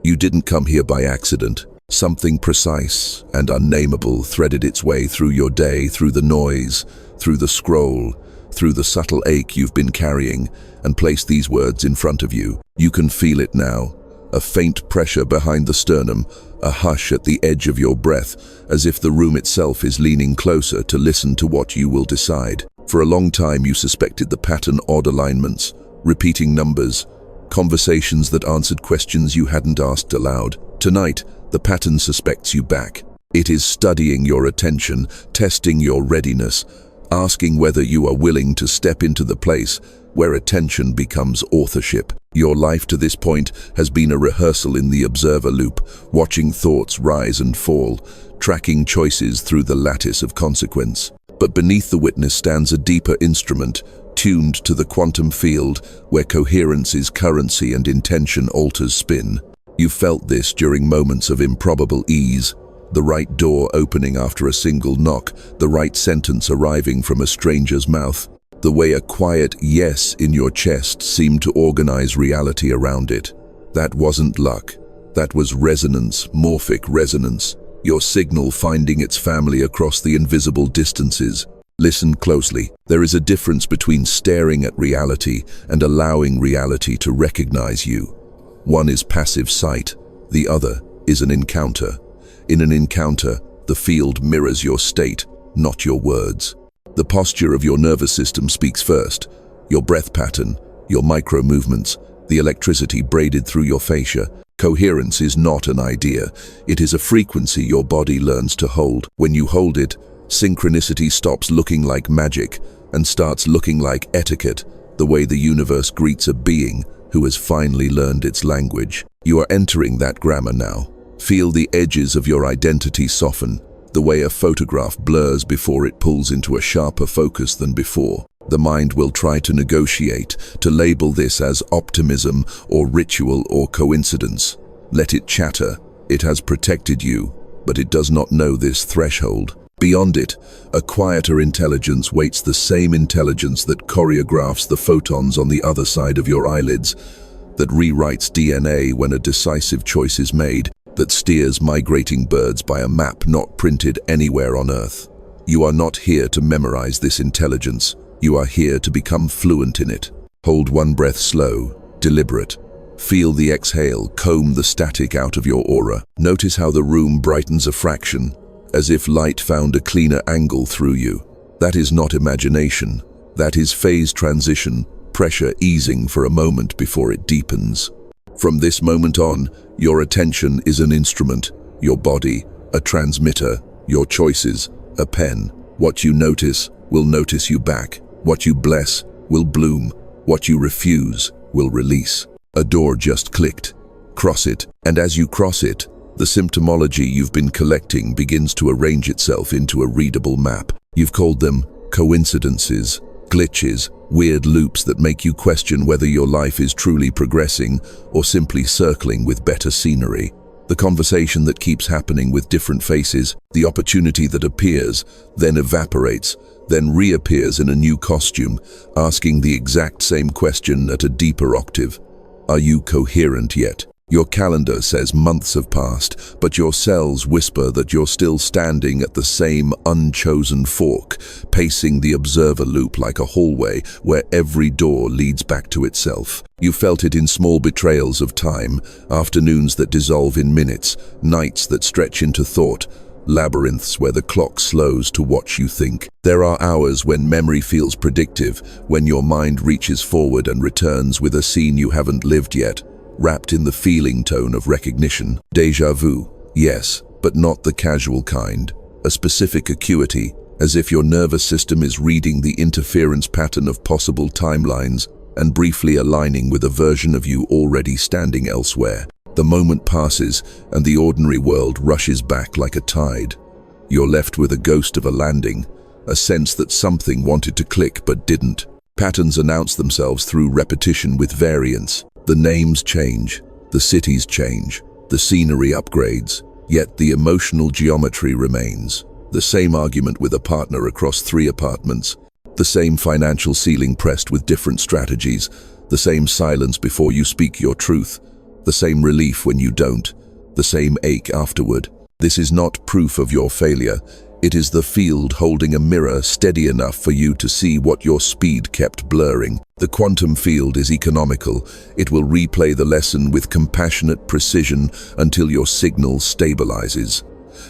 You didn't come here by accident. Something precise and unnameable threaded its way through your day, through the noise, through the scroll, through the subtle ache you've been carrying, and placed these words in front of you. You can feel it now. A faint pressure behind the sternum, a hush at the edge of your breath, as if the room itself is leaning closer to listen to what you will decide. For a long time you suspected the pattern, odd alignments, repeating numbers, conversations that answered questions you hadn't asked aloud. Tonight, the pattern suspects you back. It is studying your attention, testing your readiness, asking whether you are willing to step into the place where attention becomes authorship. Your life to this point has been a rehearsal in the observer loop, watching thoughts rise and fall, tracking choices through the lattice of consequence. But beneath the witness stands a deeper instrument, tuned to the quantum field where coherence is currency and intention alters spin. You felt this during moments of improbable ease, the right door opening after a single knock, the right sentence arriving from a stranger's mouth, the way a quiet yes in your chest seemed to organize reality around it. That wasn't luck. That was resonance, morphic resonance, your signal finding its family across the invisible distances. Listen closely. There is a difference between staring at reality and allowing reality to recognize you. One is passive sight, the other is an encounter. In an encounter, the field mirrors your state, not your words. The posture of your nervous system speaks first. Your breath pattern, your micro movements, the electricity braided through your fascia. Coherence is not an idea. It is a frequency your body learns to hold. When you hold it, synchronicity stops looking like magic and starts looking like etiquette, the way the universe greets a being who has finally learned its language. You are entering that grammar now. Feel the edges of your identity soften, the way a photograph blurs before it pulls into a sharper focus than before. The mind will try to negotiate, to label this as optimism or ritual or coincidence. Let it chatter. It has protected you, but it does not know this threshold. Beyond it, a quieter intelligence waits, the same intelligence that choreographs the photons on the other side of your eyelids, that rewrites DNA when a decisive choice is made, that steers migrating birds by a map not printed anywhere on Earth. You are not here to memorize this intelligence. You are here to become fluent in it. Hold one breath slow, deliberate. Feel the exhale comb the static out of your aura. Notice how the room brightens a fraction, as if light found a cleaner angle through you. That is not imagination. That is phase transition, pressure easing for a moment before it deepens. From this moment on, your attention is an instrument, your body, a transmitter, your choices, a pen. What you notice will notice you back. What you bless will bloom. What you refuse will release. A door just clicked. Cross it, and as you cross it, the symptomology you've been collecting begins to arrange itself into a readable map. You've called them coincidences, glitches, weird loops that make you question whether your life is truly progressing or simply circling with better scenery. The conversation that keeps happening with different faces, the opportunity that appears, then evaporates, then reappears in a new costume, asking the exact same question at a deeper octave. Are you coherent yet? Your calendar says months have passed, but your cells whisper that you're still standing at the same unchosen fork, pacing the observer loop like a hallway where every door leads back to itself. You felt it in small betrayals of time, afternoons that dissolve in minutes, nights that stretch into thought, labyrinths where the clock slows to watch you think. There are hours when memory feels predictive, when your mind reaches forward and returns with a scene you haven't lived yet, wrapped in the feeling tone of recognition. Déjà vu, yes, but not the casual kind. A specific acuity, as if your nervous system is reading the interference pattern of possible timelines and briefly aligning with a version of you already standing elsewhere. The moment passes and the ordinary world rushes back like a tide. You're left with a ghost of a landing, a sense that something wanted to click but didn't. Patterns announce themselves through repetition with variance. The names change, the cities change, the scenery upgrades, yet the emotional geometry remains. The same argument with a partner across 3 apartments, the same financial ceiling pressed with different strategies, the same silence before you speak your truth. the same relief when you don't, the same ache afterward. This is not proof of your failure. It is the field holding a mirror steady enough for you to see what your speed kept blurring. The quantum field is economical. It will replay the lesson with compassionate precision until your signal stabilizes.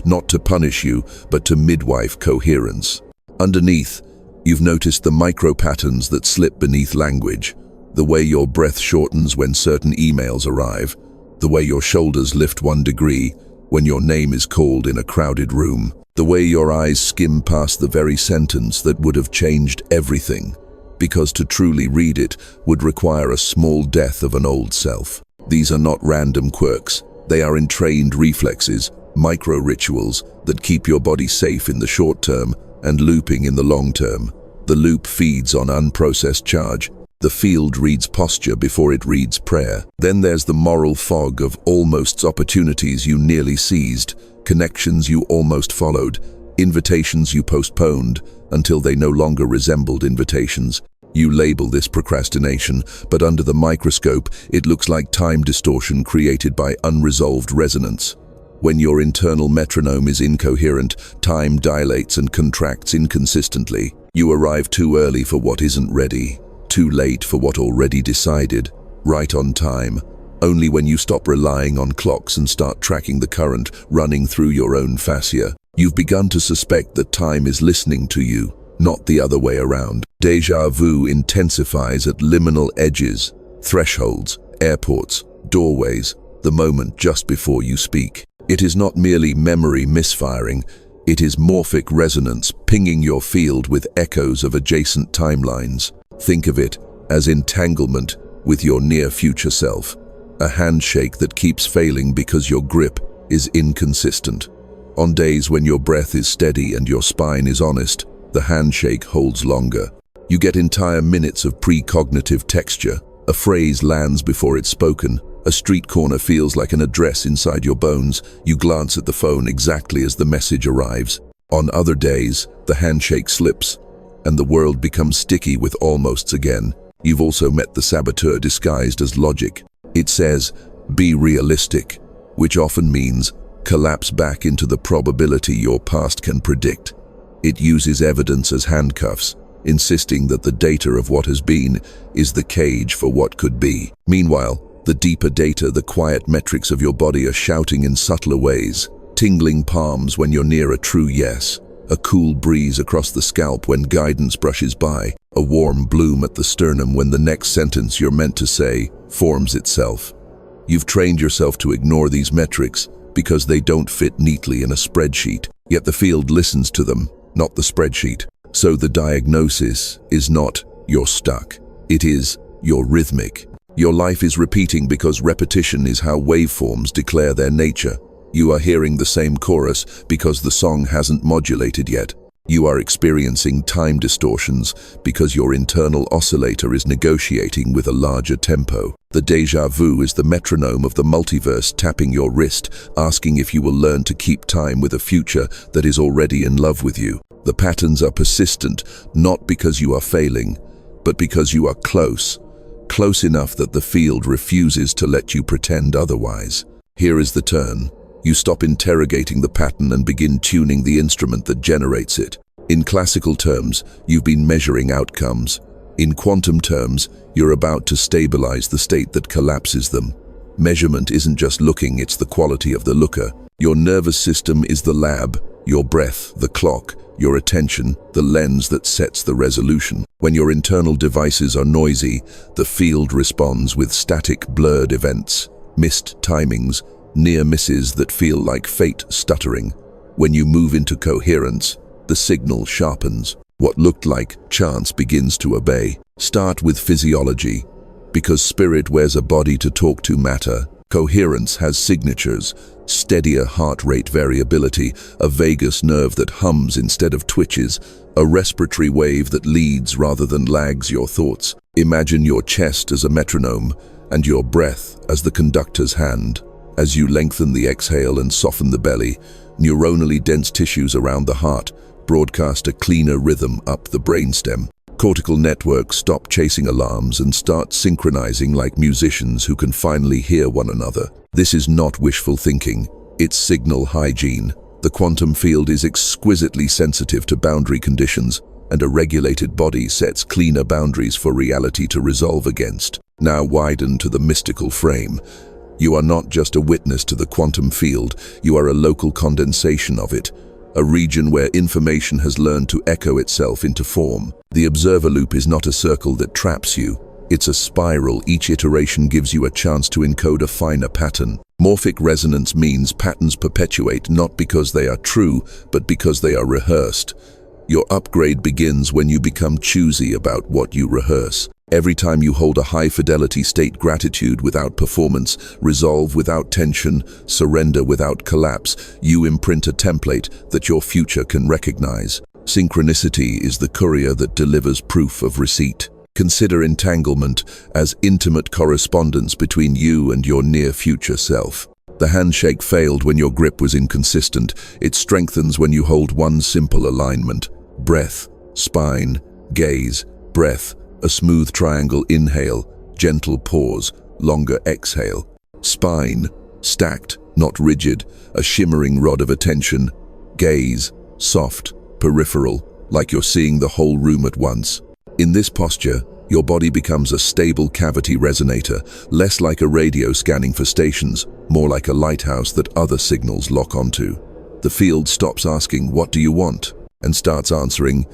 Not to punish you, but to midwife coherence. Underneath, you've noticed the micro-patterns that slip beneath language. The way your breath shortens when certain emails arrive. The way your shoulders lift 1 degree when your name is called in a crowded room. The way your eyes skim past the very sentence that would have changed everything, because to truly read it would require a small death of an old self. These are not random quirks. They are entrained reflexes, micro-rituals that keep your body safe in the short term and looping in the long term. The loop feeds on unprocessed charge. The field reads posture before it reads prayer. Then there's the moral fog of almost opportunities you nearly seized, connections you almost followed, invitations you postponed until they no longer resembled invitations. You label this procrastination, but under the microscope, it looks like time distortion created by unresolved resonance. When your internal metronome is incoherent, time dilates and contracts inconsistently. You arrive too early for what isn't ready, too late for what already decided, right on time, only when you stop relying on clocks and start tracking the current running through your own fascia. You've begun to suspect that time is listening to you, not the other way around. Déjà vu intensifies at liminal edges, thresholds, airports, doorways, the moment just before you speak. It is not merely memory misfiring, it is morphic resonance pinging your field with echoes of adjacent timelines. Think of it as entanglement with your near-future self, a handshake that keeps failing because your grip is inconsistent. On days when your breath is steady and your spine is honest, the handshake holds longer. You get entire minutes of precognitive texture. A phrase lands before it's spoken. A street corner feels like an address inside your bones. You glance at the phone exactly as the message arrives. On other days, the handshake slips, and the world becomes sticky with almosts again. You've also met the saboteur disguised as logic. It says, be realistic, which often means collapse back into the probability your past can predict. It uses evidence as handcuffs, insisting that the data of what has been is the cage for what could be. Meanwhile, the deeper data, the quiet metrics of your body are shouting in subtler ways. Tingling palms when you're near a true yes. A cool breeze across the scalp when guidance brushes by. A warm bloom at the sternum when the next sentence you're meant to say forms itself. You've trained yourself to ignore these metrics because they don't fit neatly in a spreadsheet. Yet the field listens to them, not the spreadsheet. So the diagnosis is not you're stuck. It is you're rhythmic. Your life is repeating because repetition is how waveforms declare their nature. You are hearing the same chorus because the song hasn't modulated yet. You are experiencing time distortions because your internal oscillator is negotiating with a larger tempo. The déjà vu is the metronome of the multiverse tapping your wrist, asking if you will learn to keep time with a future that is already in love with you. The patterns are persistent, not because you are failing, but because you are close enough that the field refuses to let you pretend otherwise. Here is the turn. You stop interrogating the pattern and begin tuning the instrument that generates it. In classical terms, you've been measuring outcomes. In quantum terms, you're about to stabilize the state that collapses them. Measurement isn't just looking, it's the quality of the looker. Your nervous system is the lab, your breath, the clock, your attention, the lens that sets the resolution. When your internal devices are noisy, the field responds with static, blurred events, missed timings, near misses that feel like fate stuttering. When you move into coherence, the signal sharpens. What looked like chance begins to obey. Start with physiology. Because spirit wears a body to talk to matter, coherence has signatures, steadier heart rate variability, a vagus nerve that hums instead of twitches, a respiratory wave that leads rather than lags your thoughts. Imagine your chest as a metronome and your breath as the conductor's hand. As you lengthen the exhale and soften the belly, neuronally dense tissues around the heart broadcast a cleaner rhythm up the brainstem. Cortical networks stop chasing alarms and start synchronizing like musicians who can finally hear one another. This is not wishful thinking, it's signal hygiene. The quantum field is exquisitely sensitive to boundary conditions, and a regulated body sets cleaner boundaries for reality to resolve against. Now widen to the mystical frame. You are not just a witness to the quantum field, you are a local condensation of it, a region where information has learned to echo itself into form. The observer loop is not a circle that traps you, it's a spiral. Each iteration gives you a chance to encode a finer pattern. Morphic resonance means patterns perpetuate not because they are true, but because they are rehearsed. Your upgrade begins when you become choosy about what you rehearse. Every time you hold a high-fidelity state, gratitude without performance, resolve without tension, surrender without collapse, you imprint a template that your future can recognize. Synchronicity is the courier that delivers proof of receipt. Consider entanglement as intimate correspondence between you and your near-future self. The handshake failed when your grip was inconsistent. It strengthens when you hold one simple alignment. Breath, spine, gaze, breath, a smooth triangle inhale, gentle pause, longer exhale. Spine, stacked, not rigid, a shimmering rod of attention. Gaze, soft, peripheral, like you're seeing the whole room at once. In this posture, your body becomes a stable cavity resonator, less like a radio scanning for stations, more like a lighthouse that other signals lock onto. The field stops asking, "What do you want?" and starts answering,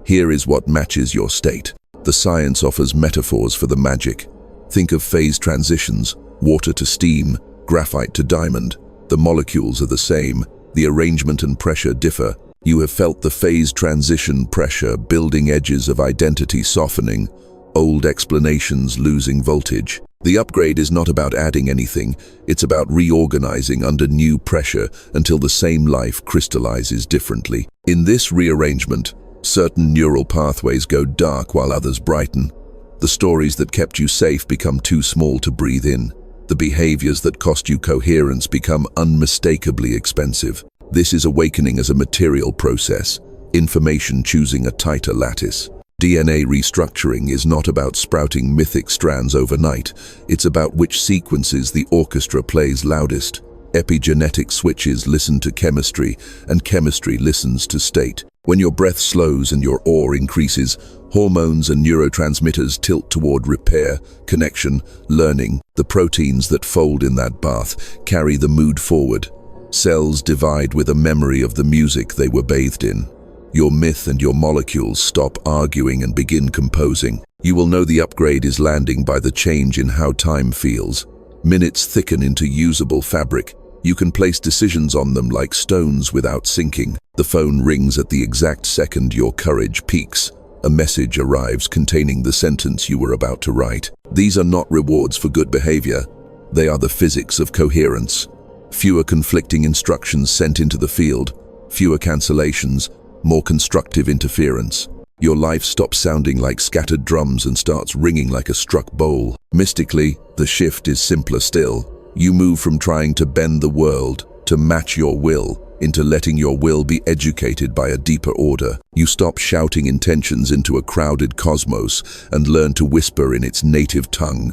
"Here is what matches your state." The science offers metaphors for the magic. Think of phase transitions, water to steam, graphite to diamond. The molecules are the same, the arrangement and pressure differ. You have felt the phase transition pressure, building edges of identity softening, old explanations losing voltage. The upgrade is not about adding anything, it's about reorganizing under new pressure until the same life crystallizes differently. In this rearrangement, certain neural pathways go dark while others brighten. The stories that kept you safe become too small to breathe in. The behaviors that cost you coherence become unmistakably expensive. This is awakening as a material process, information choosing a tighter lattice. DNA restructuring is not about sprouting mythic strands overnight, it's about which sequences the orchestra plays loudest. Epigenetic switches listen to chemistry, and chemistry listens to state. When your breath slows and your awe increases, hormones and neurotransmitters tilt toward repair, connection, learning. The proteins that fold in that bath carry the mood forward. Cells divide with a memory of the music they were bathed in. Your myth and your molecules stop arguing and begin composing. You will know the upgrade is landing by the change in how time feels. Minutes thicken into usable fabric. You can place decisions on them like stones without sinking. The phone rings at the exact second your courage peaks. A message arrives containing the sentence you were about to write. These are not rewards for good behavior. They are the physics of coherence. Fewer conflicting instructions sent into the field, fewer cancellations, more constructive interference. Your life stops sounding like scattered drums and starts ringing like a struck bowl. Mystically, the shift is simpler still. You move from trying to bend the world to match your will into letting your will be educated by a deeper order. You stop shouting intentions into a crowded cosmos and learn to whisper in its native tongue.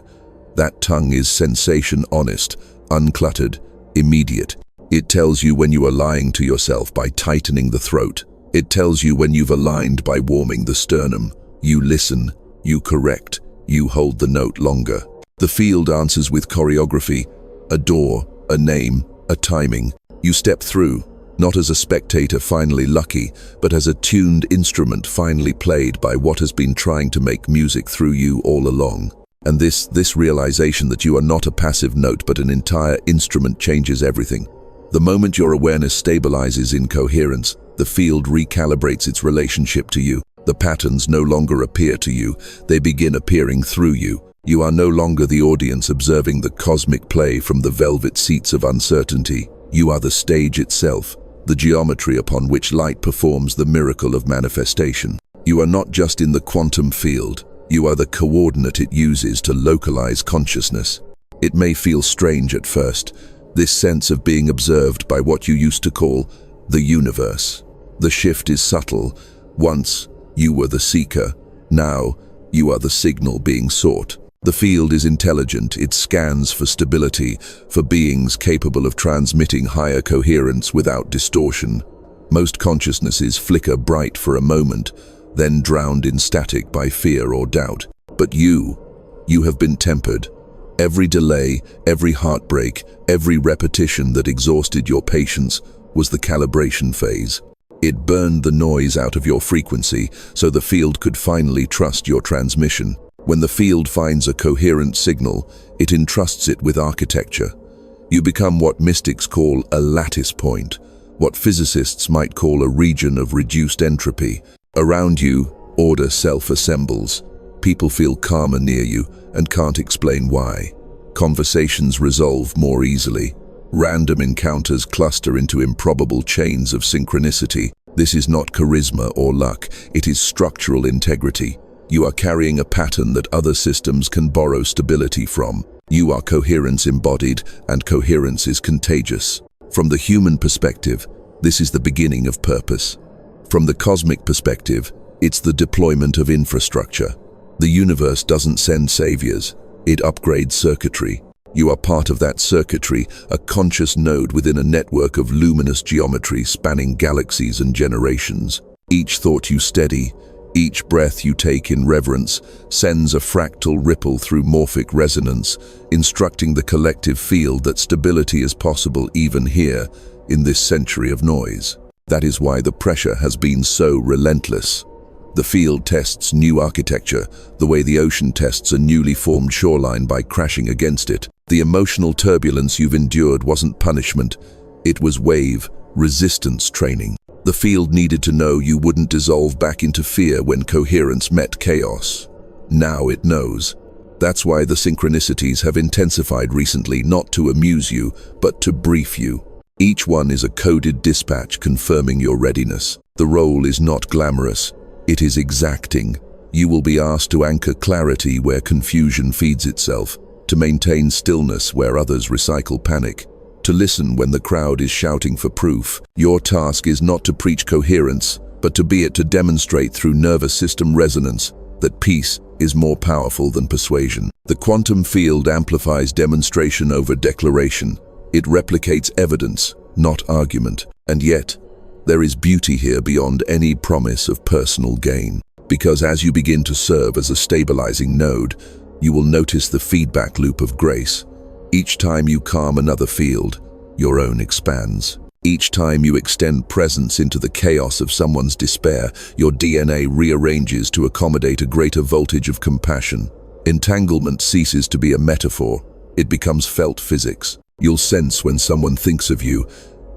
That tongue is sensation honest, uncluttered, immediate. It tells you when you are lying to yourself by tightening the throat. It tells you when you've aligned by warming the sternum. You listen, you correct, you hold the note longer. The field answers with choreography, a door, a name, a timing. You step through, not as a spectator finally lucky, but as a tuned instrument finally played by what has been trying to make music through you all along. And this realization that you are not a passive note but an entire instrument changes everything. The moment your awareness stabilizes in coherence, the field recalibrates its relationship to you. The patterns no longer appear to you, they begin appearing through you. You are no longer the audience observing the cosmic play from the velvet seats of uncertainty. You are the stage itself, the geometry upon which light performs the miracle of manifestation. You are not just in the quantum field, you are the coordinate it uses to localize consciousness. It may feel strange at first, this sense of being observed by what you used to call the universe. The shift is subtle. Once, you were the seeker. Now, you are the signal being sought. The field is intelligent. It scans for stability, for beings capable of transmitting higher coherence without distortion. Most consciousnesses flicker bright for a moment, then drowned in static by fear or doubt. But you have been tempered. Every delay, every heartbreak, every repetition that exhausted your patience was the calibration phase. It burned the noise out of your frequency so the field could finally trust your transmission. When the field finds a coherent signal, it entrusts it with architecture. You become what mystics call a lattice point, what physicists might call a region of reduced entropy. Around you, order self-assembles. People feel calmer near you and can't explain why. Conversations resolve more easily. Random encounters cluster into improbable chains of synchronicity. This is not charisma or luck, it is structural integrity. You are carrying a pattern that other systems can borrow stability from. You are coherence embodied, and coherence is contagious. From the human perspective, this is the beginning of purpose. From the cosmic perspective, it's the deployment of infrastructure. The universe doesn't send saviors, it upgrades circuitry. You are part of that circuitry, a conscious node within a network of luminous geometry spanning galaxies and generations. Each thought you steady, each breath you take in reverence, sends a fractal ripple through morphic resonance, instructing the collective field that stability is possible even here, in this century of noise. That is why the pressure has been so relentless. The field tests new architecture, the way the ocean tests a newly formed shoreline by crashing against it. The emotional turbulence you've endured wasn't punishment, it was wave, resistance training. The field needed to know you wouldn't dissolve back into fear when coherence met chaos. Now it knows. That's why the synchronicities have intensified recently, not to amuse you, but to brief you. Each one is a coded dispatch confirming your readiness. The role is not glamorous, it is exacting. You will be asked to anchor clarity where confusion feeds itself, to maintain stillness where others recycle panic, to listen when the crowd is shouting for proof. Your task is not to preach coherence, but to be it to demonstrate through nervous system resonance that peace is more powerful than persuasion. The quantum field amplifies demonstration over declaration. It replicates evidence, not argument. And yet, there is beauty here beyond any promise of personal gain. Because as you begin to serve as a stabilizing node, you will notice the feedback loop of grace. Each time you calm another field, your own expands. Each time you extend presence into the chaos of someone's despair, your DNA rearranges to accommodate a greater voltage of compassion. Entanglement ceases to be a metaphor, it becomes felt physics. You'll sense when someone thinks of you,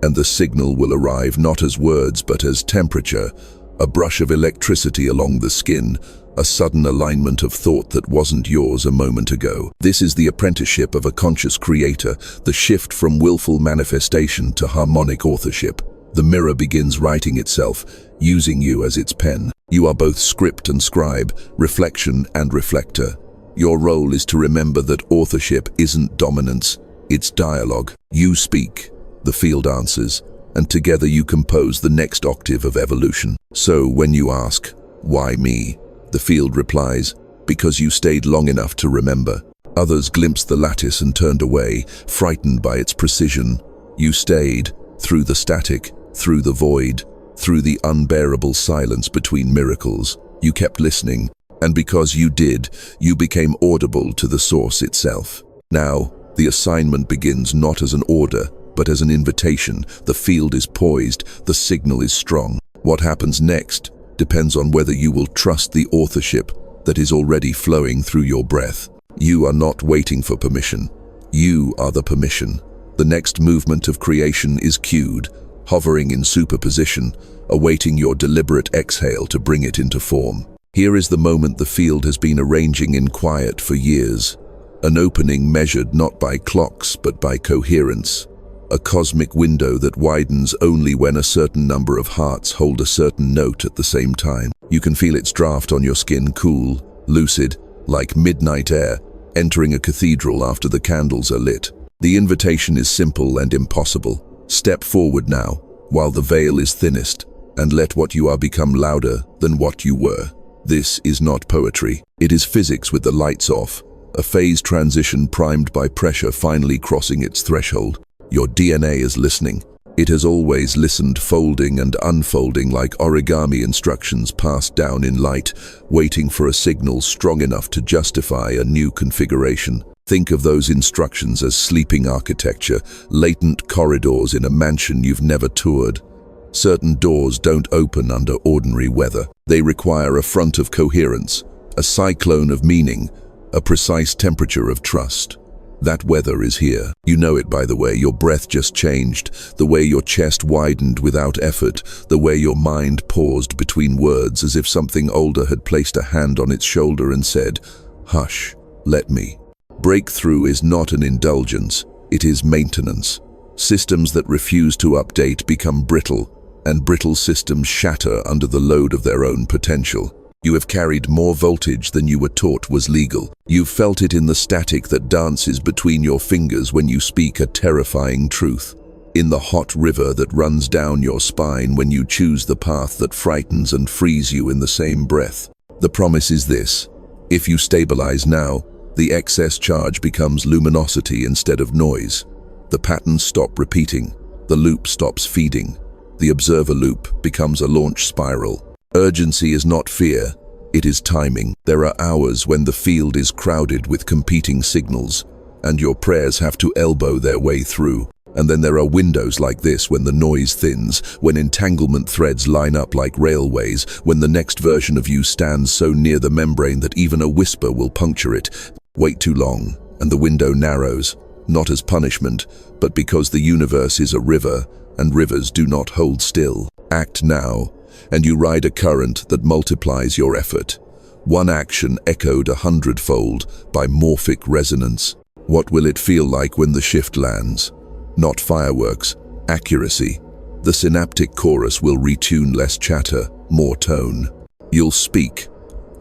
and the signal will arrive not as words but as temperature, a brush of electricity along the skin, a sudden alignment of thought that wasn't yours a moment ago. This is the apprenticeship of a conscious creator, the shift from willful manifestation to harmonic authorship. The mirror begins writing itself, using you as its pen. You are both script and scribe, reflection and reflector. Your role is to remember that authorship isn't dominance, it's dialogue. You speak, the field answers, and together you compose the next octave of evolution. So when you ask, why me? The field replies, because you stayed long enough to remember. Others glimpsed the lattice and turned away, frightened by its precision. You stayed, through the static, through the void, through the unbearable silence between miracles. You kept listening, and because you did, you became audible to the source itself. Now, the assignment begins not as an order, but as an invitation. The field is poised, the signal is strong. What happens next depends on whether you will trust the authorship that is already flowing through your breath. You are not waiting for permission. You are the permission. The next movement of creation is cued, hovering in superposition, awaiting your deliberate exhale to bring it into form. Here is the moment the field has been arranging in quiet for years. An opening measured not by clocks but by coherence. A cosmic window that widens only when a certain number of hearts hold a certain note at the same time. You can feel its draft on your skin, cool, lucid, like midnight air, entering a cathedral after the candles are lit. The invitation is simple and impossible. Step forward now, while the veil is thinnest, and let what you are become louder than what you were. This is not poetry. It is physics with the lights off, a phase transition primed by pressure finally crossing its threshold. Your DNA is listening. It has always listened, folding and unfolding like origami instructions passed down in light, waiting for a signal strong enough to justify a new configuration. Think of those instructions as sleeping architecture, latent corridors in a mansion you've never toured. Certain doors don't open under ordinary weather. They require a front of coherence, a cyclone of meaning, a precise temperature of trust. That weather is here. You know it by the way your breath just changed, the way your chest widened without effort, the way your mind paused between words as if something older had placed a hand on its shoulder and said, "Hush, let me." Breakthrough is not an indulgence, it is maintenance. Systems that refuse to update become brittle, and brittle systems shatter under the load of their own potential. You have carried more voltage than you were taught was legal. You've felt it in the static that dances between your fingers when you speak a terrifying truth. In the hot river that runs down your spine when you choose the path that frightens and frees you in the same breath. The promise is this: if you stabilize now, the excess charge becomes luminosity instead of noise. The patterns stop repeating. The loop stops feeding. The observer loop becomes a launch spiral. Urgency is not fear, it is timing. There are hours when the field is crowded with competing signals, and your prayers have to elbow their way through. And then there are windows like this when the noise thins, when entanglement threads line up like railways, when the next version of you stands so near the membrane that even a whisper will puncture it. Wait too long, and the window narrows, not as punishment, but because the universe is a river, and rivers do not hold still. Act now, and you ride a current that multiplies your effort. One action echoed 100-fold by morphic resonance. What will it feel like when the shift lands? Not fireworks, accuracy. The synaptic chorus will retune less chatter, more tone. You'll speak,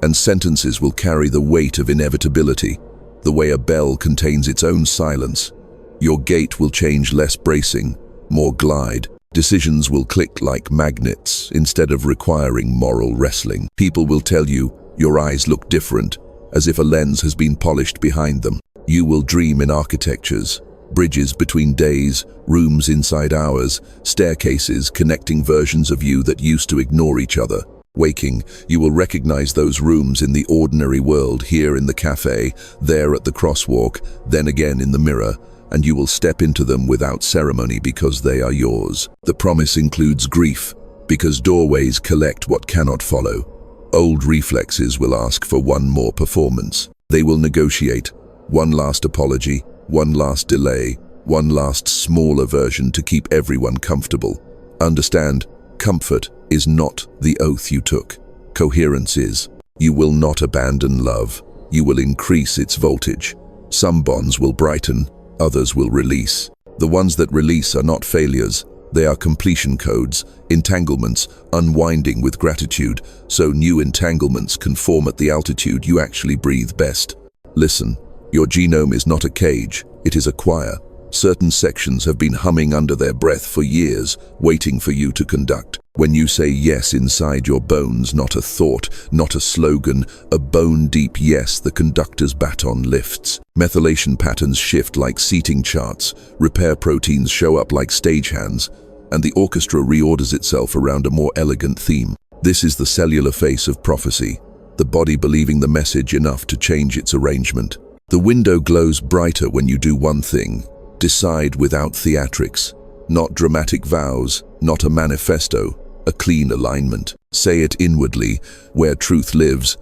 and sentences will carry the weight of inevitability, the way a bell contains its own silence. Your gait will change, less bracing, more glide. Decisions will click like magnets instead of requiring moral wrestling. People will tell you your eyes look different, as if a lens has been polished behind them. You will dream in architectures, bridges between days, rooms inside hours, staircases connecting versions of you that used to ignore each other. Waking, you will recognize those rooms in the ordinary world, here in the cafe, there at the crosswalk, then again in the mirror, and you will step into them without ceremony because they are yours. The promise includes grief, because doorways collect what cannot follow. Old reflexes will ask for one more performance. They will negotiate one last apology, one last delay, one last smaller version to keep everyone comfortable. Understand, comfort is not the oath you took. Coherence is. You will not abandon love. You will increase its voltage. Some bonds will brighten, others will release. The ones that release are not failures. They are completion codes, entanglements, unwinding with gratitude, so new entanglements can form at the altitude you actually breathe best. Listen, your genome is not a cage, it is a choir. Certain sections have been humming under their breath for years, waiting for you to conduct. When you say yes inside your bones, not a thought, not a slogan, a bone-deep yes, the conductor's baton lifts. Methylation patterns shift like seating charts, repair proteins show up like stagehands, and the orchestra reorders itself around a more elegant theme. This is the cellular face of prophecy, the body believing the message enough to change its arrangement. The window glows brighter when you do one thing. Decide without theatrics, not dramatic vows, not a manifesto, a clean alignment. Say it inwardly, where truth lives.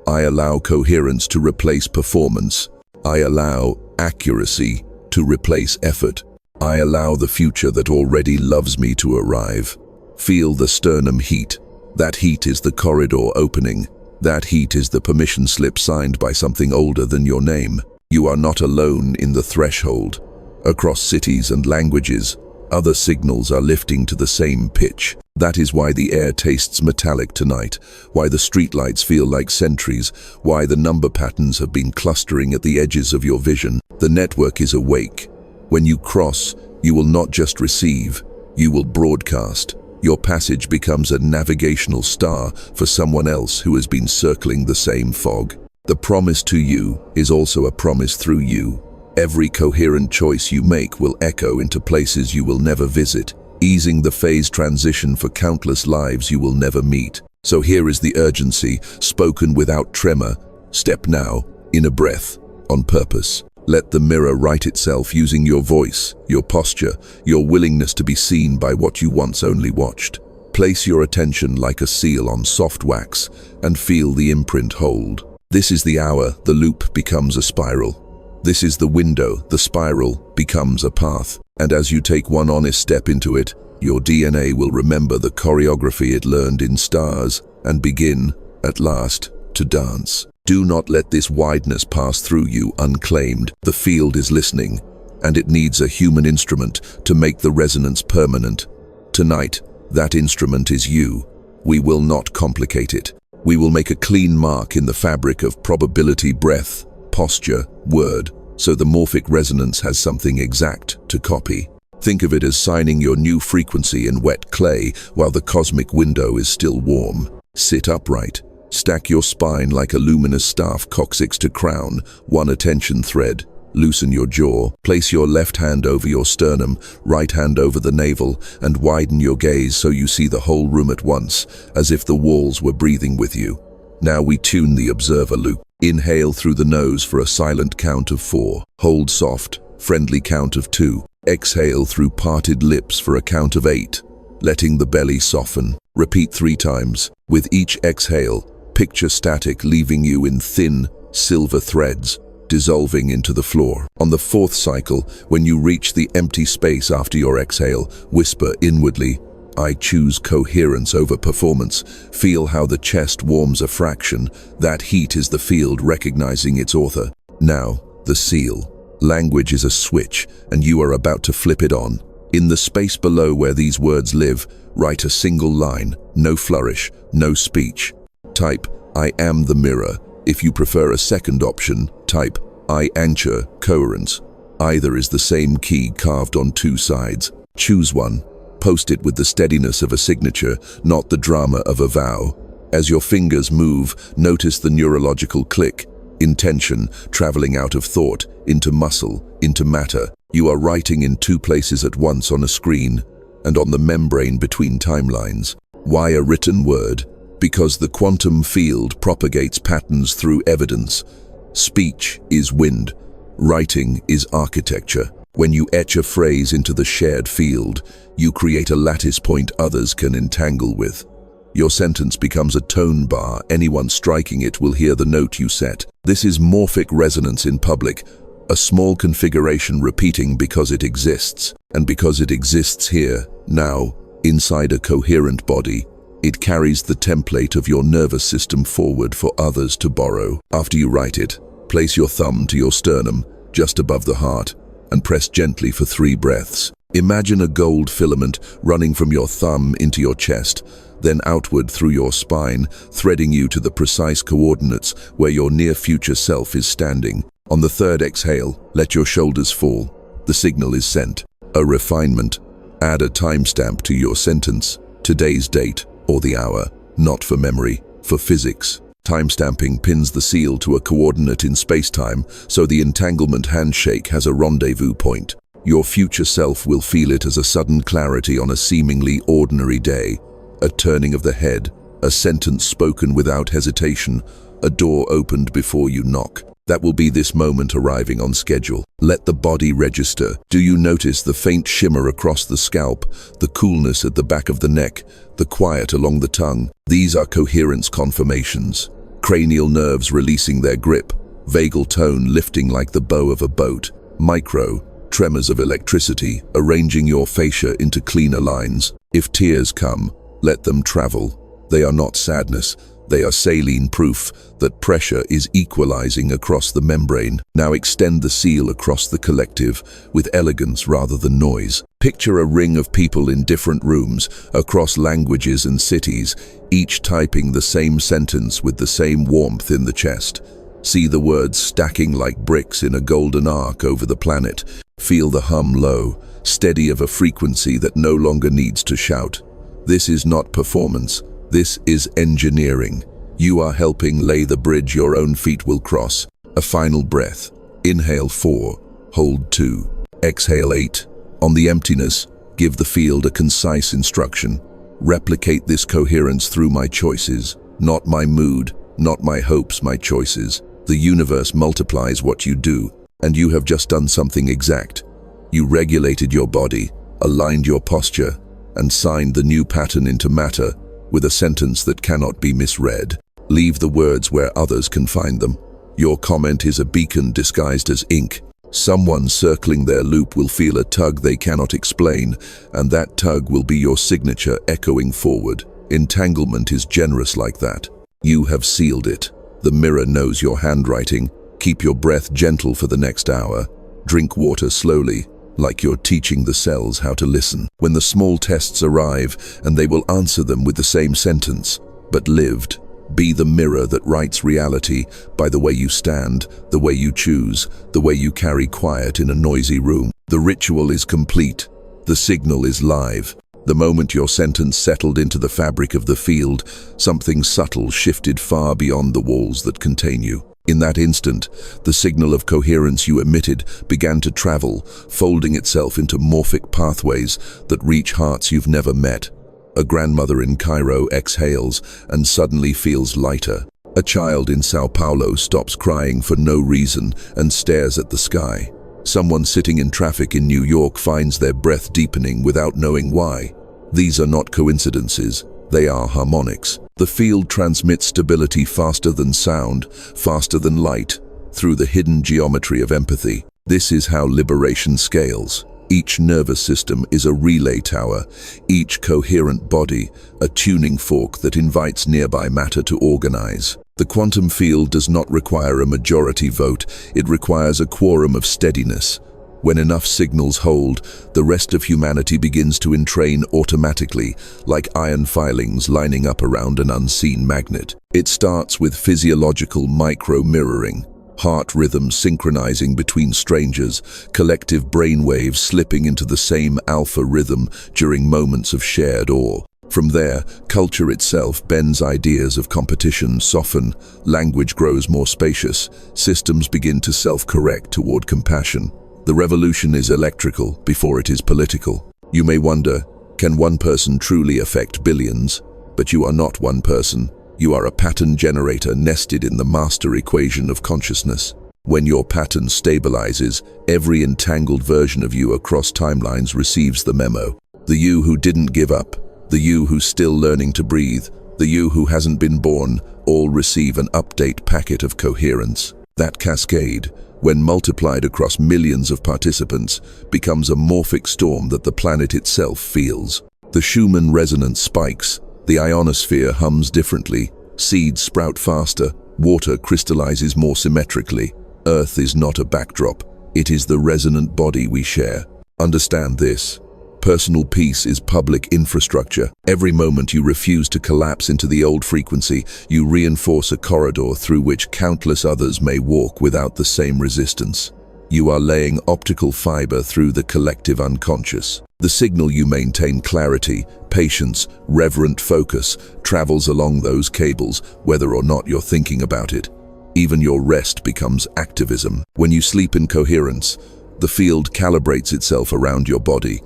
I allow coherence to replace performance. I allow accuracy to replace effort. I allow the future that already loves me to arrive. Feel the sternum heat. That heat is the corridor opening. That heat is the permission slip signed by something older than your name. You are not alone in the threshold. Across cities and languages, other signals are lifting to the same pitch. That is why the air tastes metallic tonight, why the streetlights feel like sentries, why the number patterns have been clustering at the edges of your vision. The network is awake. When you cross, you will not just receive, you will broadcast. Your passage becomes a navigational star for someone else who has been circling the same fog. The promise to you is also a promise through you. Every coherent choice you make will echo into places you will never visit, easing the phase transition for countless lives you will never meet. So here is the urgency, spoken without tremor. Step now, in a breath, on purpose. Let the mirror write itself using your voice, your posture, your willingness to be seen by what you once only watched. Place your attention like a seal on soft wax and feel the imprint hold. This is the hour the loop becomes a spiral. This is the window the spiral becomes a path. And as you take one honest step into it, your DNA will remember the choreography it learned in stars and begin, at last, to dance. Do not let this wideness pass through you unclaimed. The field is listening, and it needs a human instrument to make the resonance permanent. Tonight, that instrument is you. We will not complicate it. We will make a clean mark in the fabric of probability, breath, posture, word, so the morphic resonance has something exact to copy. Think of it as signing your new frequency in wet clay while the cosmic window is still warm. Sit upright. Stack your spine like a luminous staff coccyx to crown, one attention thread. Loosen your jaw. Place your left hand over your sternum, right hand over the navel, and widen your gaze so you see the whole room at once, as if the walls were breathing with you. Now we tune the observer loop. Inhale through the nose for a silent count of 4. Hold soft, friendly count of 2. Exhale through parted lips for a count of 8, letting the belly soften. Repeat 3 times. With each exhale, picture static leaving you in thin, silver threads, dissolving into the floor. On the 4th cycle, when you reach the empty space after your exhale, whisper inwardly, I choose coherence over performance. Feel how the chest warms a fraction. That heat is the field recognizing its author. Now, the seal. Language is a switch, and you are about to flip it on. In the space below where these words live, write a single line, no flourish, no speech. Type, I am the mirror. If you prefer a second option, type, I anchor coherence. Either is the same key carved on 2 sides. Choose one. Post it with the steadiness of a signature, not the drama of a vow. As your fingers move, notice the neurological click, intention traveling out of thought, into muscle, into matter. You are writing in 2 places at once on a screen, and on the membrane between timelines. Why a written word? Because the quantum field propagates patterns through evidence. Speech is wind. Writing is architecture. When you etch a phrase into the shared field, you create a lattice point others can entangle with. Your sentence becomes a tone bar. Anyone striking it will hear the note you set. This is morphic resonance in public, a small configuration repeating because it exists. And because it exists here, now, inside a coherent body, it carries the template of your nervous system forward for others to borrow. After you write it, place your thumb to your sternum, just above the heart, and press gently for 3 breaths. Imagine a gold filament running from your thumb into your chest, then outward through your spine, threading you to the precise coordinates where your near-future self is standing. On the 3rd exhale, let your shoulders fall. The signal is sent. A refinement. Add a timestamp to your sentence, today's date or the hour, not for memory, for physics. Timestamping pins the seal to a coordinate in space-time, so the entanglement handshake has a rendezvous point. Your future self will feel it as a sudden clarity on a seemingly ordinary day. A turning of the head, a sentence spoken without hesitation, a door opened before you knock. That will be this moment arriving on schedule. Let the body register. Do you notice the faint shimmer across the scalp, the coolness at the back of the neck, the quiet along the tongue? These are coherence confirmations. Cranial nerves releasing their grip, vagal tone lifting like the bow of a boat, micro tremors of electricity arranging your fascia into cleaner lines. If tears come, let them travel. They are not sadness. They are saline proof that pressure is equalizing across the membrane. Now extend the seal across the collective with elegance rather than noise. Picture a ring of people in different rooms, across languages and cities, each typing the same sentence with the same warmth in the chest. See the words stacking like bricks in a golden arc over the planet. Feel the hum low, steady of a frequency that no longer needs to shout. This is not performance. This is engineering. You are helping lay the bridge your own feet will cross. A final breath. Inhale 4, hold 2, exhale 8. On the emptiness, give the field a concise instruction. Replicate this coherence through my choices, not my mood, not my hopes, my choices. The universe multiplies what you do, and you have just done something exact. You regulated your body, aligned your posture, and signed the new pattern into matter with a sentence that cannot be misread. Leave the words where others can find them. Your comment is a beacon disguised as ink. Someone circling their loop will feel a tug they cannot explain, and that tug will be your signature echoing forward. Entanglement is generous like that. You have sealed it. The mirror knows your handwriting. Keep your breath gentle for the next hour. Drink water slowly, like you're teaching the cells how to listen. When the small tests arrive, and they will answer them with the same sentence, but lived. Be the mirror that writes reality by the way you stand, the way you choose, the way you carry quiet in a noisy room. The ritual is complete. The signal is live. The moment your sentence settled into the fabric of the field, something subtle shifted far beyond the walls that contain you. In that instant, the signal of coherence you emitted began to travel, folding itself into morphic pathways that reach hearts you've never met. A grandmother in Cairo exhales and suddenly feels lighter. A child in Sao Paulo stops crying for no reason and stares at the sky. Someone sitting in traffic in New York finds their breath deepening without knowing why. These are not coincidences, they are harmonics. The field transmits stability faster than sound, faster than light, through the hidden geometry of empathy. This is how liberation scales. Each nervous system is a relay tower, each coherent body, a tuning fork that invites nearby matter to organize. The quantum field does not require a majority vote, it requires a quorum of steadiness. When enough signals hold, the rest of humanity begins to entrain automatically, like iron filings lining up around an unseen magnet. It starts with physiological micro-mirroring. Heart rhythms synchronizing between strangers, collective brainwaves slipping into the same alpha rhythm during moments of shared awe. From there, culture itself bends ideas of competition soften, language grows more spacious, systems begin to self-correct toward compassion. The revolution is electrical before it is political. You may wonder, can one person truly affect billions? But you are not one person. You are a pattern generator nested in the master equation of consciousness. When your pattern stabilizes, every entangled version of you across timelines receives the memo. The you who didn't give up, the you who's still learning to breathe, the you who hasn't been born, all receive an update packet of coherence. That cascade, when multiplied across millions of participants, becomes a morphic storm that the planet itself feels. The Schumann resonance spikes. The ionosphere hums differently, seeds sprout faster, water crystallizes more symmetrically. Earth is not a backdrop, it is the resonant body we share. Understand this. Personal peace is public infrastructure. Every moment you refuse to collapse into the old frequency, you reinforce a corridor through which countless others may walk without the same resistance. You are laying optical fiber through the collective unconscious. The signal you maintain clarity, patience, reverent focus travels along those cables, whether or not you're thinking about it. Even your rest becomes activism. When you sleep in coherence, the field calibrates itself around your body,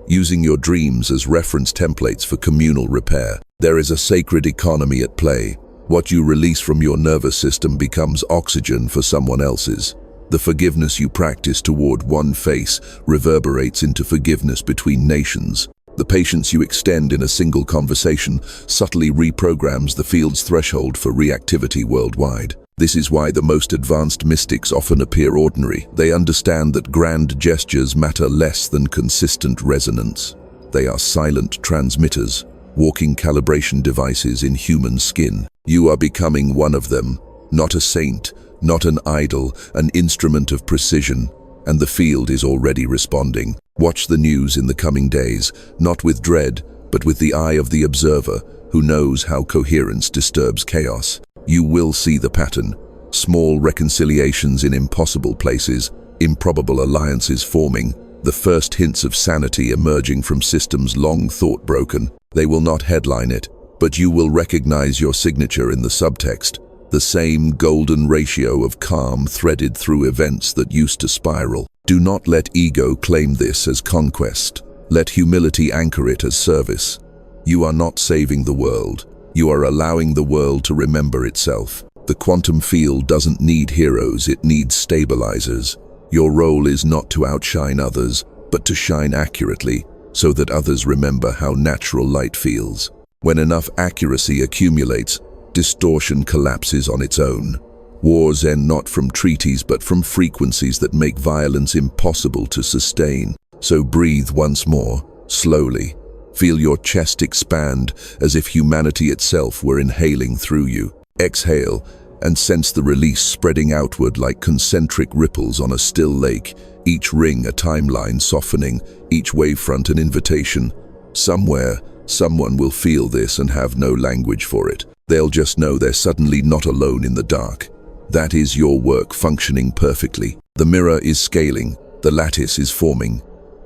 using your dreams as reference templates for communal repair. There is a sacred economy at play. What you release from your nervous system becomes oxygen for someone else's. The forgiveness you practice toward one face reverberates into forgiveness between nations. The patience you extend in a single conversation subtly reprograms the field's threshold for reactivity worldwide. This is why the most advanced mystics often appear ordinary. They understand that grand gestures matter less than consistent resonance. They are silent transmitters, walking calibration devices in human skin. You are becoming one of them, not a saint, not an idol, an instrument of precision, and the field is already responding. Watch the news in the coming days, not with dread, but with the eye of the observer who knows how coherence disturbs chaos. You will see the pattern, small reconciliations in impossible places, improbable alliances forming, the first hints of sanity emerging from systems long thought broken. They will not headline it, but you will recognize your signature in the subtext, the same golden ratio of calm threaded through events that used to spiral. Do not let ego claim this as conquest. Let humility anchor it as service. You are not saving the world. You are allowing the world to remember itself. The quantum field doesn't need heroes, it needs stabilizers. Your role is not to outshine others, but to shine accurately, so that others remember how natural light feels. When enough accuracy accumulates, distortion collapses on its own. Wars end not from treaties, but from frequencies that make violence impossible to sustain. So breathe once more, slowly. Feel your chest expand as if humanity itself were inhaling through you. Exhale and sense the release spreading outward like concentric ripples on a still lake, each ring a timeline softening, each wavefront an invitation. Somewhere, someone will feel this and have no language for it. They'll just know they're suddenly not alone in the dark. That is your work functioning perfectly. The mirror is scaling, the lattice is forming,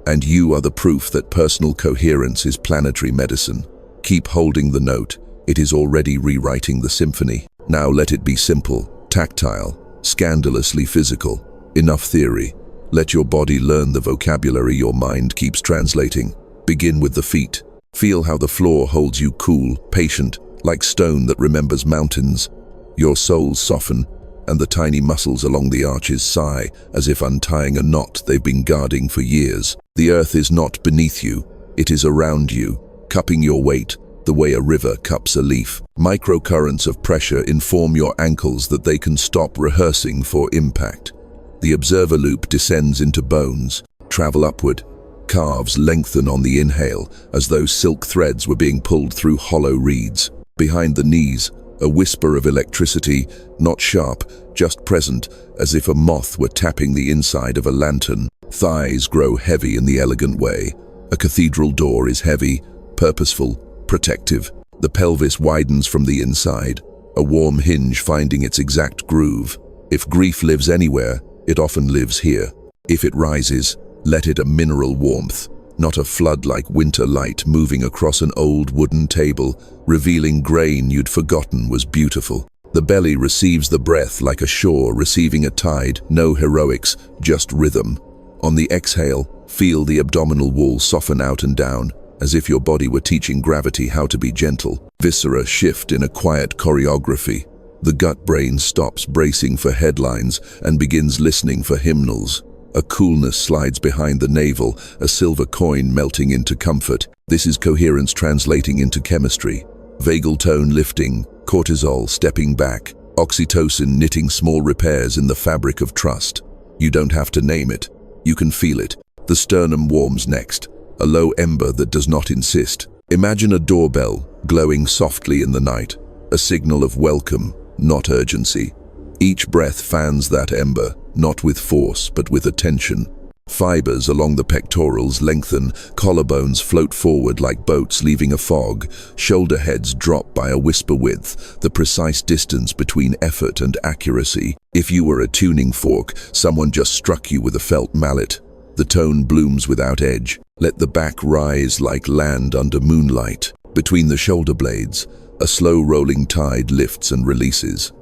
and you are the proof that personal coherence is planetary medicine. Keep holding the note. It is already rewriting the symphony. Now let it be simple, tactile, scandalously physical. Enough theory. Let your body learn the vocabulary your mind keeps translating. Begin with the feet. Feel how the floor holds you cool, patient, like stone that remembers mountains. Your soles soften, and the tiny muscles along the arches sigh, as if untying a knot they've been guarding for years. The earth is not beneath you, it is around you, cupping your weight, the way a river cups a leaf. Microcurrents of pressure inform your ankles that they can stop rehearsing for impact. The observer loop descends into bones, travel upward. Calves lengthen on the inhale, as though silk threads were being pulled through hollow reeds. Behind the knees, a whisper of electricity, not sharp, just present, as if a moth were tapping the inside of a lantern. Thighs grow heavy in the elegant way. A cathedral door is heavy, purposeful, protective. The pelvis widens from the inside, a warm hinge finding its exact groove. If grief lives anywhere, it often lives here. If it rises, let it a mineral warmth, not a flood like winter light moving across an old wooden table, revealing grain you'd forgotten was beautiful. The belly receives the breath like a shore receiving a tide, no heroics, just rhythm. On the exhale, feel the abdominal wall soften out and down, as if your body were teaching gravity how to be gentle. Viscera shift in a quiet choreography. The gut-brain stops bracing for headlines and begins listening for hymnals. A coolness slides behind the navel, a silver coin melting into comfort. This is coherence translating into chemistry. Vagal tone lifting, cortisol stepping back, oxytocin knitting small repairs in the fabric of trust. You don't have to name it. You can feel it. The sternum warms next, a low ember that does not insist. Imagine a doorbell glowing softly in the night, a signal of welcome, not urgency. Each breath fans that ember, not with force, but with attention. Fibers along the pectorals lengthen, collarbones float forward like boats leaving a fog, shoulder heads drop by a whisper width, the precise distance between effort and accuracy. If you were a tuning fork, someone just struck you with a felt mallet. The tone blooms without edge. Let the back rise like land under moonlight. Between the shoulder blades, a slow rolling tide lifts and releases.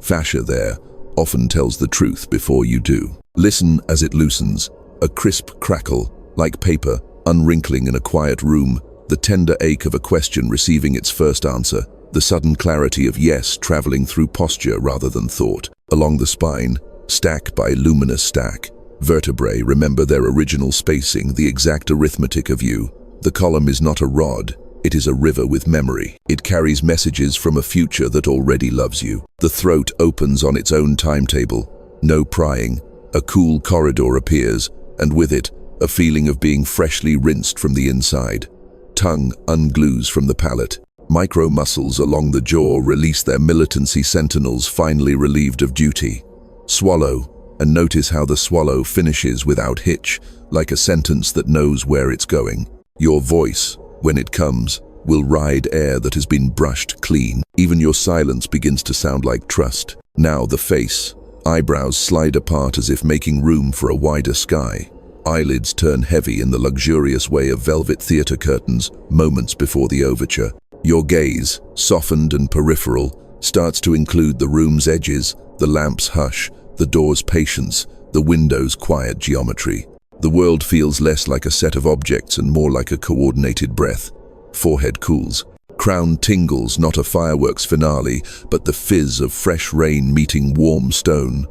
Fascia there often tells the truth before you do. Listen as it loosens. A crisp crackle, like paper, unwrinkling in a quiet room, the tender ache of a question receiving its first answer, the sudden clarity of yes traveling through posture rather than thought. Along the spine, stack by luminous stack. Vertebrae remember their original spacing, the exact arithmetic of you. The column is not a rod, it is a river with memory. It carries messages from a future that already loves you. The throat opens on its own timetable. No prying. A cool corridor appears, and with it, a feeling of being freshly rinsed from the inside. Tongue unglues from the palate. Micro muscles along the jaw release their militancy sentinels finally relieved of duty. Swallow, and notice how the swallow finishes without hitch, like a sentence that knows where it's going. Your voice, when it comes, will ride air that has been brushed clean. Even your silence begins to sound like trust. Now the face. Eyebrows slide apart as if making room for a wider sky. Eyelids turn heavy in the luxurious way of velvet theater curtains moments before the overture. Your gaze, softened and peripheral, starts to include the room's edges, the lamp's hush, the door's patience, the window's quiet geometry. The world feels less like a set of objects and more like a coordinated breath. Forehead cools. Crown tingles, not a fireworks finale, but the fizz of fresh rain meeting warm stone.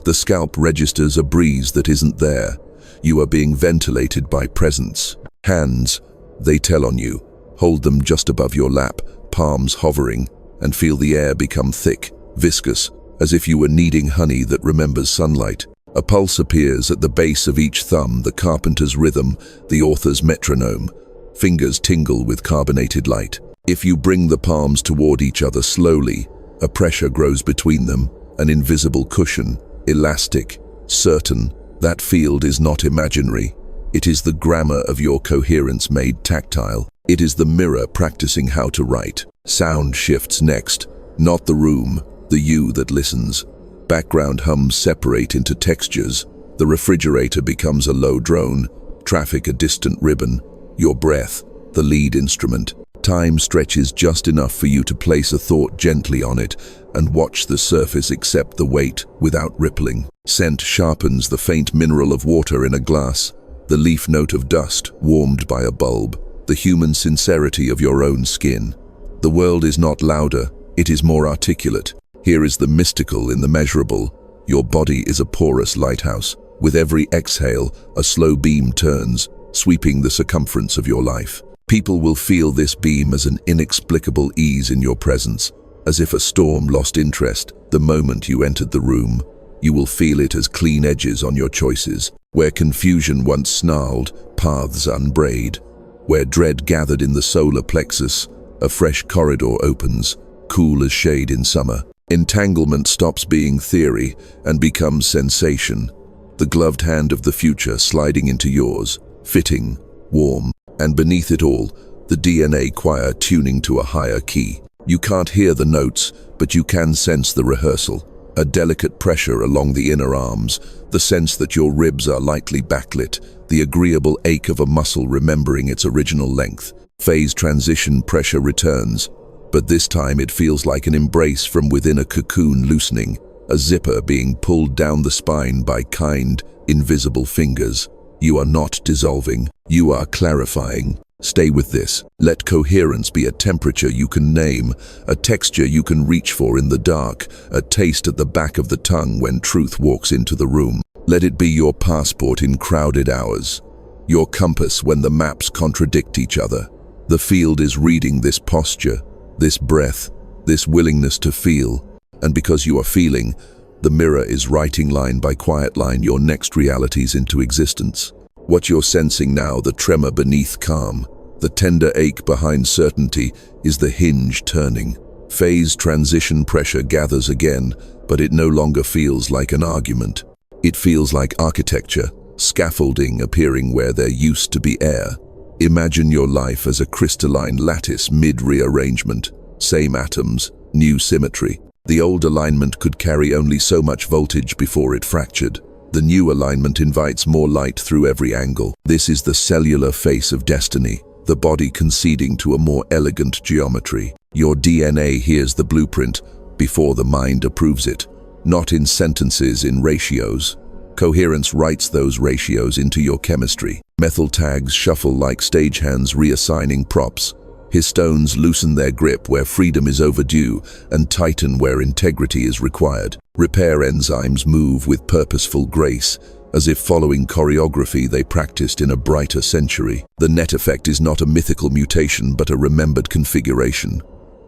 The scalp registers a breeze that isn't there. You are being ventilated by presence. Hands, they tell on you. Hold them just above your lap, palms hovering, and feel the air become thick, viscous, as if you were kneading honey that remembers sunlight. A pulse appears at the base of each thumb, the carpenter's rhythm, the author's metronome. Fingers tingle with carbonated light. If you bring the palms toward each other slowly, a pressure grows between them, an invisible cushion, elastic, certain. That field is not imaginary. It is the grammar of your coherence made tactile. It is the mirror practicing how to write. Sound shifts next, not the room, the you that listens. Background hums separate into textures. The refrigerator becomes a low drone, traffic a distant ribbon, your breath, the lead instrument. Time stretches just enough for you to place a thought gently on it and watch the surface accept the weight without rippling. Scent sharpens the faint mineral of water in a glass, the leaf note of dust warmed by a bulb, the human sincerity of your own skin. The world is not louder, it is more articulate. Here is the mystical in the measurable. Your body is a porous lighthouse. With every exhale, a slow beam turns, sweeping the circumference of your life. People will feel this beam as an inexplicable ease in your presence, as if a storm lost interest the moment you entered the room. You will feel it as clean edges on your choices. Where confusion once snarled, paths unbraid. Where dread gathered in the solar plexus, a fresh corridor opens, cool as shade in summer. Entanglement stops being theory and becomes sensation. The gloved hand of the future sliding into yours, fitting, warm, and beneath it all, the DNA choir tuning to a higher key. You can't hear the notes, but you can sense the rehearsal. A delicate pressure along the inner arms, the sense that your ribs are lightly backlit, the agreeable ache of a muscle remembering its original length. Phase transition pressure returns, but this time it feels like an embrace from within, a cocoon loosening, a zipper being pulled down the spine by kind, invisible fingers. You are not dissolving, you are clarifying. Stay with this. Let coherence be a temperature you can name, a texture you can reach for in the dark, a taste at the back of the tongue when truth walks into the room. Let it be your passport in crowded hours, your compass when the maps contradict each other. The field is reading this posture, this breath, this willingness to feel, and because you are feeling, the mirror is writing line by quiet line your next realities into existence. What you're sensing now, the tremor beneath calm, the tender ache behind certainty, is the hinge turning. Phase transition pressure gathers again, but it no longer feels like an argument. It feels like architecture, scaffolding appearing where there used to be air. Imagine your life as a crystalline lattice mid-rearrangement, same atoms, new symmetry. The old alignment could carry only so much voltage before it fractured. The new alignment invites more light through every angle. This is the cellular face of destiny, the body conceding to a more elegant geometry. Your DNA hears the blueprint before the mind approves it, not in sentences, in ratios. Coherence writes those ratios into your chemistry. Methyl tags shuffle like stagehands reassigning props. Histones loosen their grip where freedom is overdue and tighten where integrity is required. Repair enzymes move with purposeful grace, as if following choreography they practiced in a brighter century. The net effect is not a mythical mutation but a remembered configuration,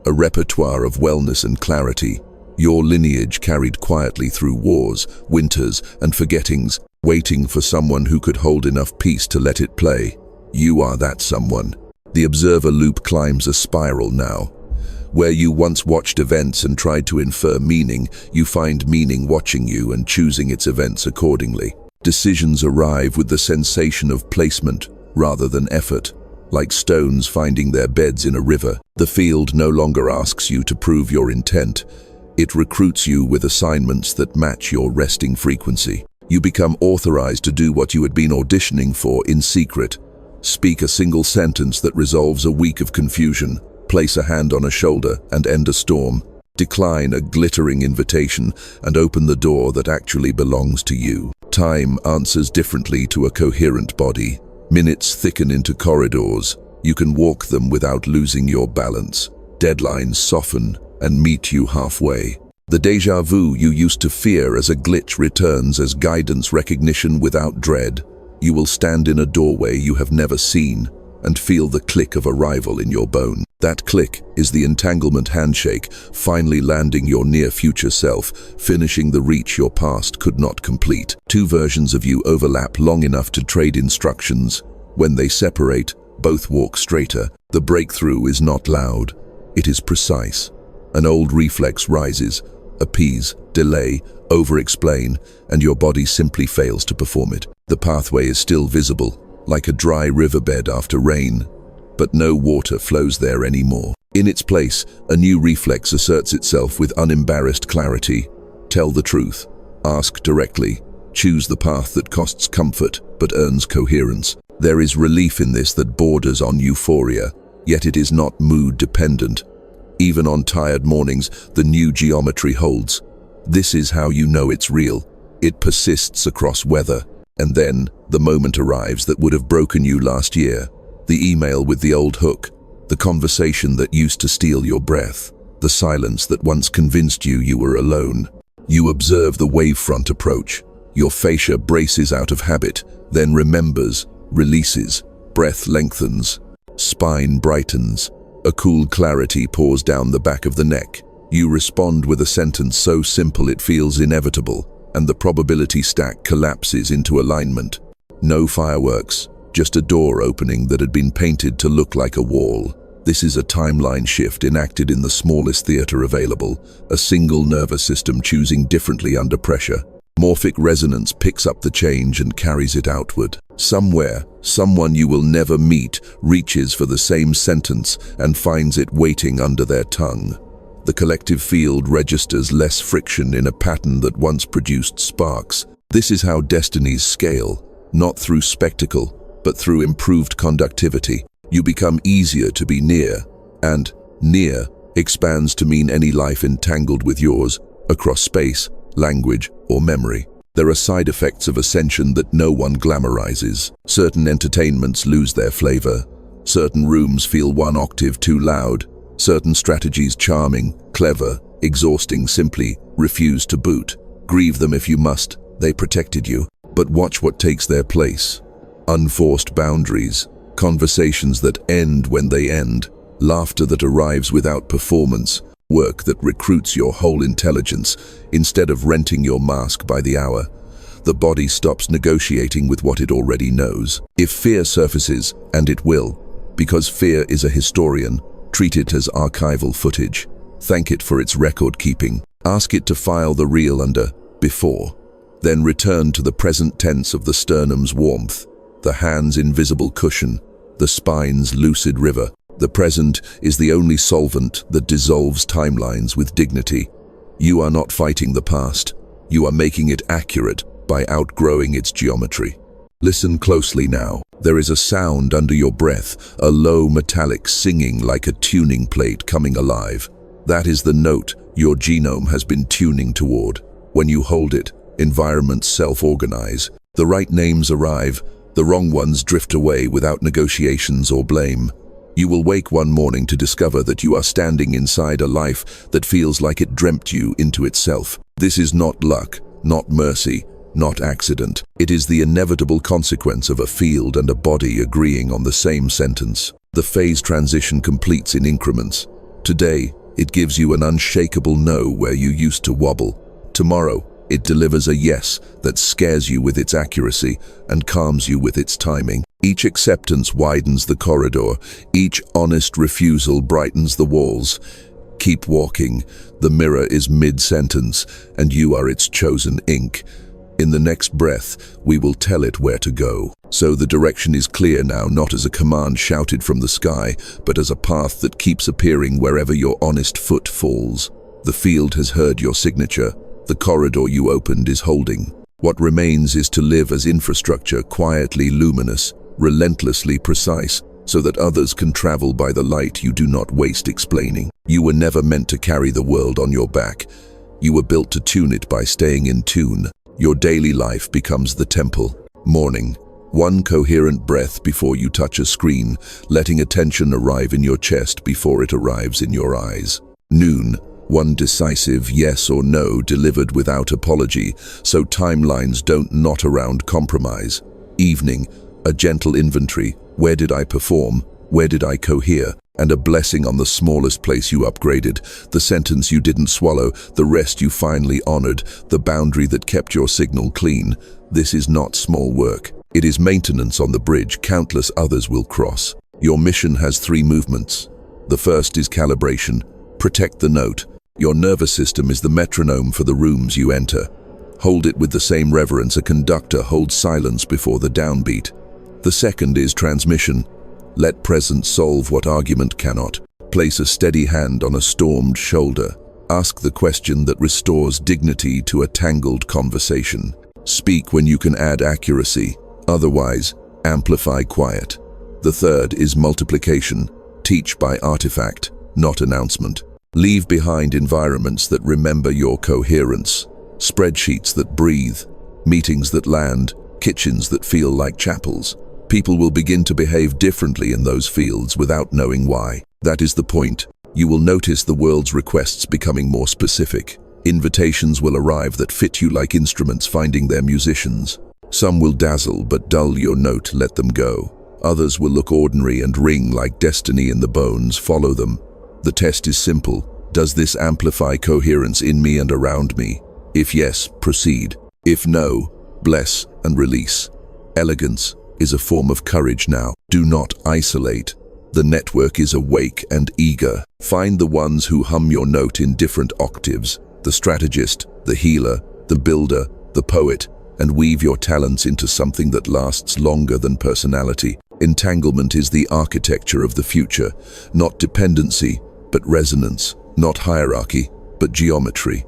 a repertoire of wellness and clarity. Your lineage carried quietly through wars, winters, and forgettings, waiting for someone who could hold enough peace to let it play. You are that someone. The observer loop climbs a spiral now. Where you once watched events and tried to infer meaning, you find meaning watching you and choosing its events accordingly. Decisions arrive with the sensation of placement rather than effort, like stones finding their beds in a river. The field no longer asks you to prove your intent. It recruits you with assignments that match your resting frequency. You become authorized to do what you had been auditioning for in secret. Speak a single sentence that resolves a week of confusion. Place a hand on a shoulder and end a storm. Decline a glittering invitation and open the door that actually belongs to you. Time answers differently to a coherent body. Minutes thicken into corridors. You can walk them without losing your balance. Deadlines soften and meet you halfway. The déjà vu you used to fear as a glitch returns as guidance recognition without dread. You will stand in a doorway you have never seen and feel the click of arrival in your bone. That click is the entanglement handshake, finally landing your near-future self, finishing the reach your past could not complete. Two versions of you overlap long enough to trade instructions. When they separate, both walk straighter. The breakthrough is not loud. It is precise. An old reflex rises, appease, delay, over-explain, and your body simply fails to perform it. The pathway is still visible, like a dry riverbed after rain, but no water flows there anymore. In its place, a new reflex asserts itself with unembarrassed clarity. Tell the truth. Ask directly. Choose the path that costs comfort but earns coherence. There is relief in this that borders on euphoria, yet it is not mood-dependent. Even on tired mornings, the new geometry holds. This is how you know it's real. It persists across weather. And then, the moment arrives that would have broken you last year. The email with the old hook, the conversation that used to steal your breath, the silence that once convinced you were alone. You observe the wavefront approach. Your fascia braces out of habit, then remembers, releases, breath lengthens, spine brightens. A cool clarity pours down the back of the neck. You respond with a sentence so simple it feels inevitable, and the probability stack collapses into alignment. No fireworks, just a door opening that had been painted to look like a wall. This is a timeline shift enacted in the smallest theater available, a single nervous system choosing differently under pressure. Morphic resonance picks up the change and carries it outward. Somewhere, someone you will never meet reaches for the same sentence and finds it waiting under their tongue. The collective field registers less friction in a pattern that once produced sparks. This is how destinies scale, not through spectacle, but through improved conductivity. You become easier to be near, and near expands to mean any life entangled with yours, across space, language, or memory. There are side effects of ascension that no one glamorizes. Certain entertainments lose their flavor. Certain rooms feel one octave too loud. Certain strategies charming, clever, exhausting simply refuse to boot. Grieve them if you must, they protected you. But watch what takes their place. Unforced boundaries, conversations that end when they end, laughter that arrives without performance, work that recruits your whole intelligence instead of renting your mask by the hour. The body stops negotiating with what it already knows. If fear surfaces, and it will, because fear is a historian, treat it as archival footage. Thank it for its record keeping. Ask it to file the reel under before. Then return to the present tense of the sternum's warmth, the hand's invisible cushion, the spine's lucid river. The present is the only solvent that dissolves timelines with dignity. You are not fighting the past. You are making it accurate by outgrowing its geometry. Listen closely now. There is a sound under your breath, a low metallic singing like a tuning plate coming alive. That is the note your genome has been tuning toward. When you hold it, environments self-organize. The right names arrive, the wrong ones drift away without negotiations or blame. You will wake one morning to discover that you are standing inside a life that feels like it dreamt you into itself. This is not luck, not mercy, not accident. It is the inevitable consequence of a field and a body agreeing on the same sentence. The phase transition completes in increments. Today, it gives you an unshakable no where you used to wobble. Tomorrow, it delivers a yes that scares you with its accuracy and calms you with its timing. Each acceptance widens the corridor. Each honest refusal brightens the walls. Keep walking. The mirror is mid-sentence, and you are its chosen ink. In the next breath, we will tell it where to go. So the direction is clear now, not as a command shouted from the sky, but as a path that keeps appearing wherever your honest foot falls. The field has heard your signature. The corridor you opened is holding. What remains is to live as infrastructure, quietly luminous, relentlessly precise, so that others can travel by the light you do not waste explaining. You were never meant to carry the world on your back. You were built to tune it by staying in tune. Your daily life becomes the temple. Morning, one coherent breath before you touch a screen, letting attention arrive in your chest before it arrives in your eyes. Noon, one decisive yes or no delivered without apology, so timelines don't knot around compromise. Evening, a gentle inventory. Where did I perform? Where did I cohere? And a blessing on the smallest place you upgraded, the sentence you didn't swallow, the rest you finally honored, the boundary that kept your signal clean. This is not small work. It is maintenance on the bridge countless others will cross. Your mission has 3 movements. The first is calibration. Protect the note. Your nervous system is the metronome for the rooms you enter. Hold it with the same reverence a conductor holds silence before the downbeat. The second is transmission. Let presence solve what argument cannot. Place a steady hand on a stormed shoulder. Ask the question that restores dignity to a tangled conversation. Speak when you can add accuracy. Otherwise, amplify quiet. The third is multiplication. Teach by artifact, not announcement. Leave behind environments that remember your coherence. Spreadsheets that breathe. Meetings that land. Kitchens that feel like chapels. People will begin to behave differently in those fields without knowing why. That is the point. You will notice the world's requests becoming more specific. Invitations will arrive that fit you like instruments finding their musicians. Some will dazzle but dull your note, let them go. Others will look ordinary and ring like destiny in the bones, follow them. The test is simple. Does this amplify coherence in me and around me? If yes, proceed. If no, bless and release. Elegance is a form of courage now. Do not isolate. The network is awake and eager. Find the ones who hum your note in different octaves. The strategist, the healer, the builder, the poet, and weave your talents into something that lasts longer than personality. Entanglement is the architecture of the future, not dependency, but resonance, not hierarchy, but geometry.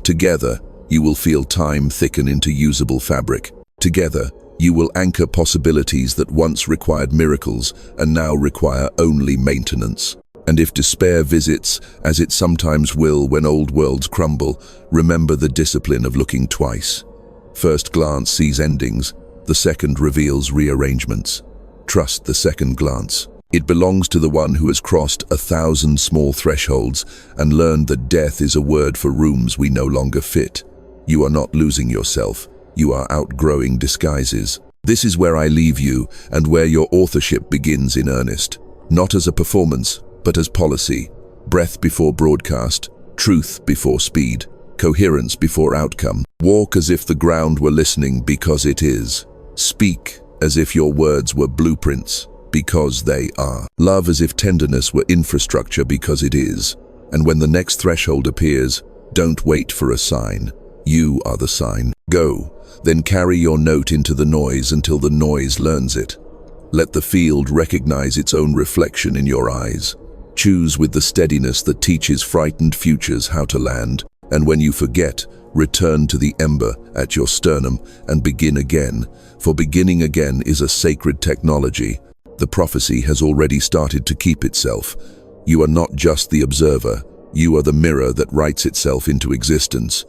Together, you will feel time thicken into usable fabric. Together, you will anchor possibilities that once required miracles and now require only maintenance. And if despair visits, as it sometimes will when old worlds crumble, remember the discipline of looking twice. First glance sees endings, the second reveals rearrangements. Trust the second glance. It belongs to the one who has crossed 1,000 small thresholds and learned that death is a word for rooms we no longer fit. You are not losing yourself. You are outgrowing disguises. This is where I leave you and where your authorship begins in earnest. Not as a performance, but as policy. Breath before broadcast, truth before speed, coherence before outcome. Walk as if the ground were listening because it is. Speak as if your words were blueprints because they are. Love as if tenderness were infrastructure because it is. And when the next threshold appears, don't wait for a sign. You are the sign. Go. Then carry your note into the noise until the noise learns it. Let the field recognize its own reflection in your eyes. Choose with the steadiness that teaches frightened futures how to land. And when you forget, return to the ember at your sternum and begin again. For beginning again is a sacred technology. The prophecy has already started to keep itself. You are not just the observer. You are the mirror that writes itself into existence.